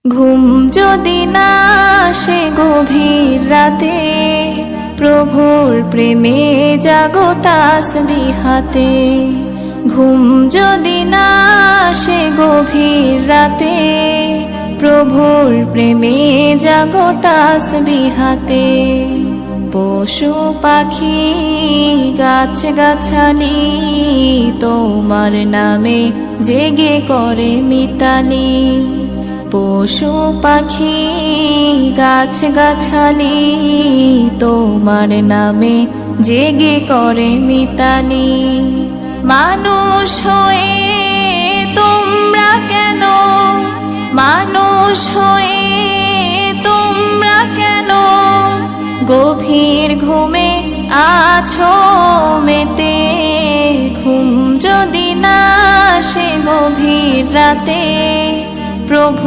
ঘুম যদি না আসে গভীর রাতে, প্রভুর প্রেমে জাগো তাসবিহ হাতে। ঘুম যদি না আসে গভীর রাতে, প্রভুর প্রেমে জাগো তাসবিহ হাতে। পশু পাখি গাছ গাছালি তোমার নামে জেগে করে মিতালি। পশু পাখি গাছ গাছালি তোমার নামে জেগে করে মিতালি। মানুষ হয়ে তোমরা কেন, মানুষ হয়ে তোমরা কেন গভীর ঘুমে আছো মেতে। ঘুম যদি না আসে গভীর রাতে, প্রভু